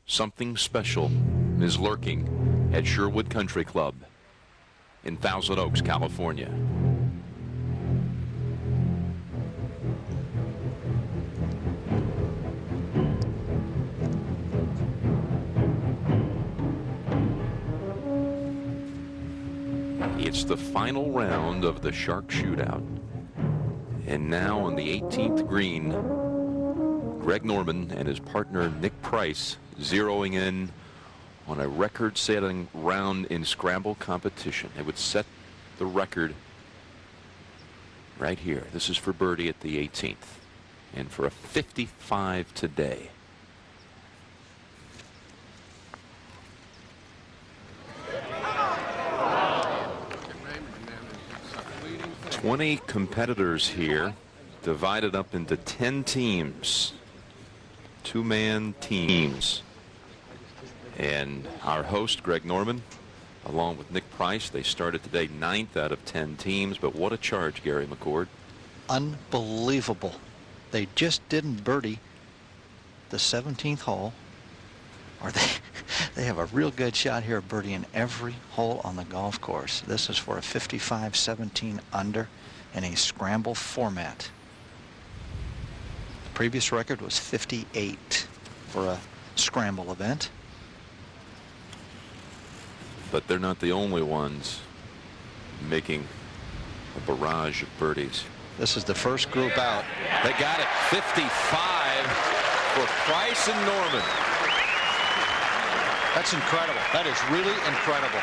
Something special is lurking at Sherwood Country Club in Thousand Oaks, California. It's the final round of the Shark Shootout. And now on the 18th green, Greg Norman and his partner Nick Price zeroing in on a record-setting round in scramble competition. It would set the record right here. This is for birdie at the 18th. And for a 55 today. Twenty competitors here, divided up into 10 teams, two-man teams. And our host, Greg Norman, along with Nick Price, they started today 9th out of 10 teams. But what a charge, Gary McCord. Unbelievable. They just didn't birdie the 17th hole, or they have a real good shot here of birdieing every hole on the golf course. This is for a 55-17 under in a scramble format. The previous record was 58 for a scramble event. But they're not the only ones making a barrage of birdies. This is the first group out. They got it. 55 for Price and Norman. That's incredible. That is really incredible.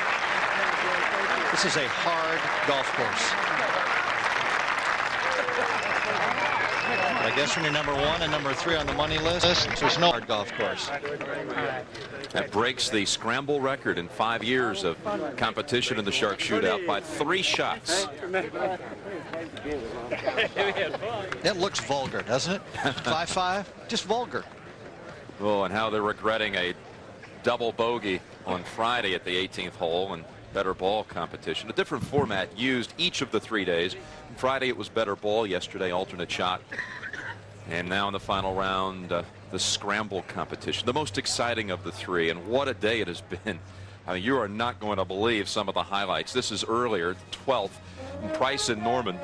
This is a hard golf course. But I guess when you're number 1 and number 3 on the money list, there's no hard golf course. That breaks the scramble record in 5 years of competition in the Shark Shootout by 3 shots. It looks vulgar, doesn't it? 5-5, just vulgar. Oh, and how they're regretting a double bogey on Friday at the 18th hole and better ball competition. A different format used each of the 3 days. Friday it was better ball, yesterday alternate shot. And now in the final round, the scramble competition, the most exciting of the 3. And what a day it has been. I mean, you are not going to believe some of the highlights. This is earlier, 12th. And Price and Norman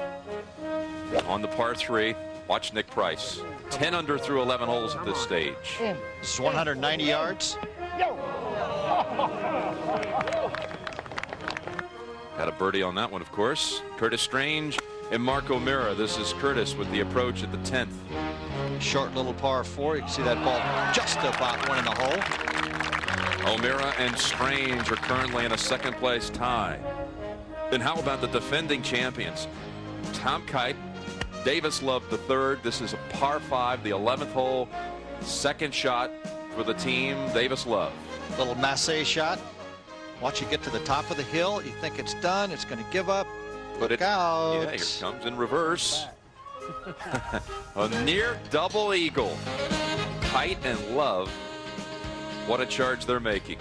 on the par 3. Watch Nick Price. 10 under through 11 holes at this stage. This is 190 yards. Got a birdie on that one, of course. Curtis Strange and Mark O'Meara. This is Curtis with the approach at the 10th. Short little par 4. You can see that ball just about winning the hole. O'Meara and Strange are currently in a second place tie. And how about the defending champions? Tom Kite, Davis Love the 3rd. This is a par 5, the 11th hole. Second shot for the team, Davis Love. Little Massey shot. Watch it get to the top of the hill. You think it's done. It's going to give up. But Look out. Yeah, here comes in reverse. A near double eagle. Kite and Love. What a charge they're making.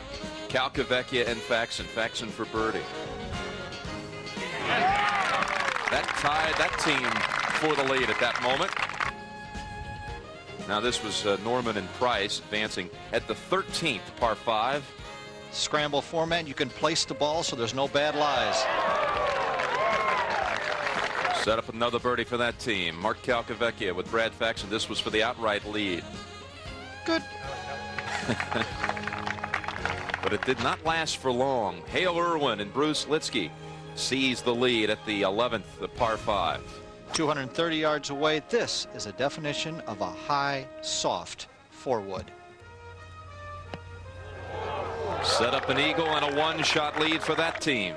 Calcavecchia and Faxon. Faxon for birdie. That tied that team for the lead at that moment. Now this was Norman and Price advancing at the 13th par 5. Scramble format. You can place the ball so there's no bad lies. Set up another birdie for that team. Mark Calcavecchia with Brad Faxon. This was for the outright lead. Good. But it did not last for long. Hale Irwin and Bruce Litsky seized the lead at the 11th, the par 5. 230 yards away. This is a definition of a high, soft 4-wood. Set up an eagle and a 1-shot lead for that team.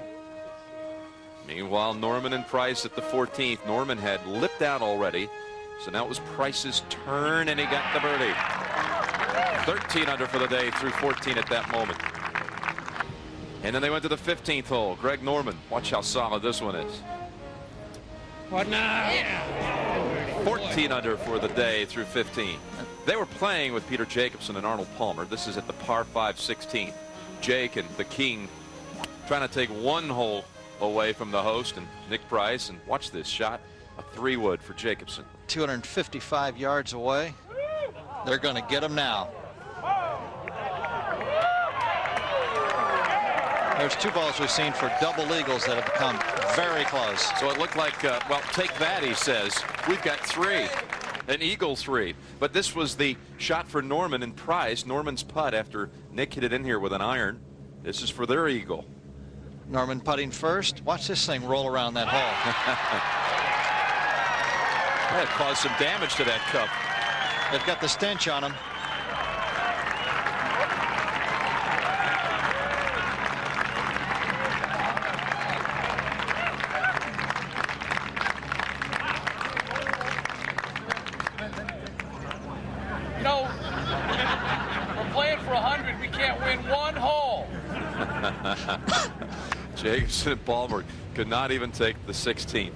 Meanwhile, Norman and Price at the 14th. Norman had lipped out already, so now it was Price's turn, and he got the birdie. 13 under for the day through 14 at that moment. And then they went to the 15th hole. Greg Norman, watch how solid this one is. What now? 14 under for the day through 15. They were playing with Peter Jacobsen and Arnold Palmer. This is at the par 5 16th. Jake and the King trying to take one hole away from the host and Nick Price. And watch this shot, a 3-wood for Jacobsen. 255 yards away. They're going to get him now. There's 2 balls we've seen for double eagles that have become very close. So it looked like, well, take that, he says. We've got 3. An eagle 3. But this was the shot for Norman and Price. Norman's putt after Nick hit it in here with an iron. This is for their eagle. Norman putting first. Watch this thing roll around that hole. That caused some damage to that cup. They've got the stench on them. You know, we're playing for 100. We can't win 1 hole. Jacobson and Palmer could not even take the 16th.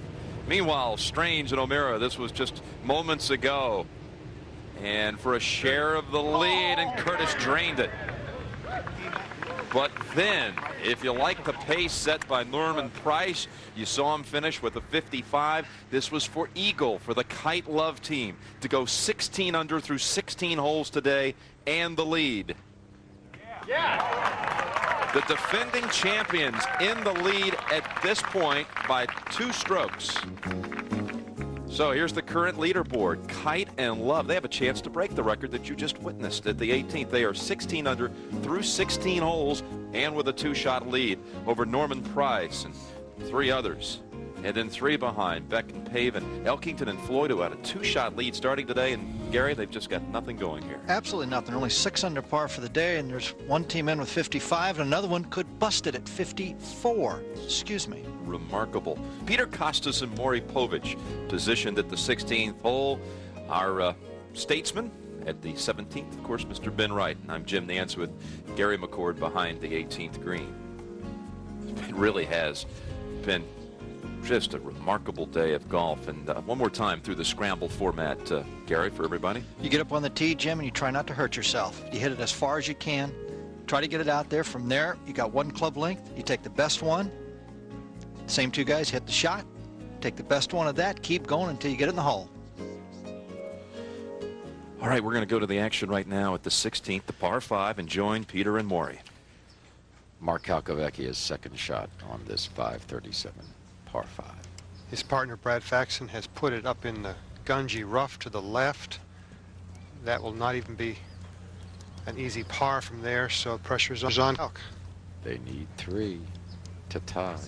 Meanwhile, Strange and O'Meara, this was just moments ago. And for a share of the lead, and Curtis drained it. But then, if you like the pace set by Norman Price, you saw him finish with a 55. This was for eagle, for the Kite Love team, to go 16 under through 16 holes today and the lead. The defending champions in the lead at this point by 2 strokes. So here's the current leaderboard. Kite and Love, they have a chance to break the record that you just witnessed at the 18th. They are 16 under through 16 holes and with a 2-shot lead over Norman Price and 3 others. And then 3 behind, Beck and Pavin, Elkington and Floyd, who had a 2-shot lead starting today. And Gary, they've just got nothing going here. Absolutely nothing. Only 6 under par for the day, and there's 1 team in with 55, and another one could bust it at 54. Excuse me. Remarkable. Peter Costas and Maury Povich positioned at the 16th hole. Our statesman at the 17th, of course, Mr. Ben Wright. And I'm Jim Nance with Gary McCord behind the 18th green. It really has been just a remarkable day of golf. And one more time through the scramble format, Gary, for everybody. You get up on the tee, Jim, and you try not to hurt yourself. You hit it as far as you can. Try to get it out there. From there, you got 1 club length. You take the best one. Same 2 guys hit the shot. Take the best one of that. Keep going until you get in the hole. All right, we're going to go to the action right now at the 16th, the par 5, and join Peter and Maury. Mark Calcavecchia's second shot on this 537 par 5. His partner Brad Faxon has put it up in the Gungy rough to the left. That will not even be an easy par from there, so pressure's on Elk. They need 3 to tie.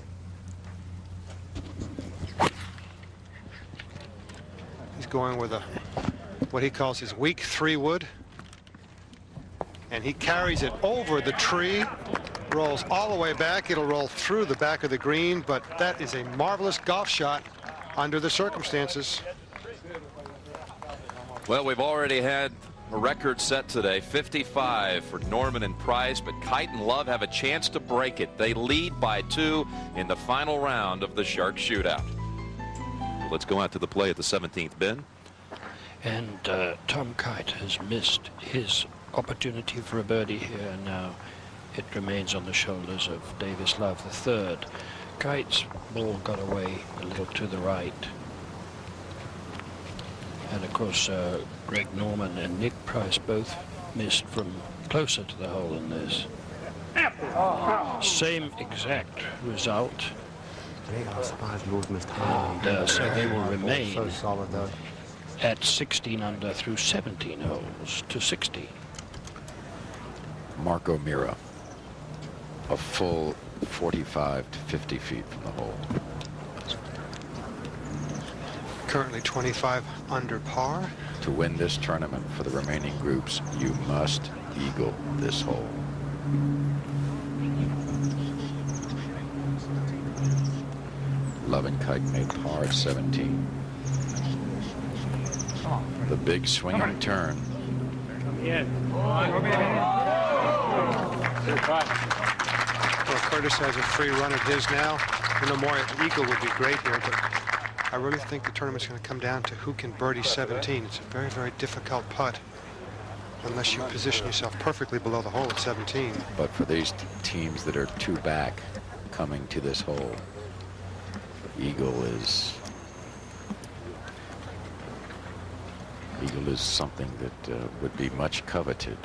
He's going with what he calls his weak 3-wood, and he carries it over the tree, rolls all the way back. It'll roll through the back of the green, but that is a marvelous golf shot under the circumstances. Well, we've already had a record set today, 55 for Norman and Price, but Kite and Love have a chance to break it. They lead by 2 in the final round of the Shark Shootout. Let's go out to the play at the 17th, Ben. And Tom Kite has missed his opportunity for a birdie here. Now it remains on the shoulders of Davis Love III. Kite's ball got away a little to the right. And of course, Greg Norman and Nick Price both missed from closer to the hole in this. Same exact result. And so they will remain at 16 under through 17 holes to 60. Mark O'Meara, a full 45 to 50 feet from the hole. Currently 25 under par. To win this tournament for the remaining groups, you must eagle this hole. Love and Kite made par at 17. The big swinging turn. Well, Curtis has a free run at his now. You know, more eagle would be great here, but I really think the tournament's going to come down to who can birdie 17. It's a very, very difficult putt unless you position yourself perfectly below the hole at 17. But for these teams that are 2 back coming to this hole, eagle is something that would be much coveted.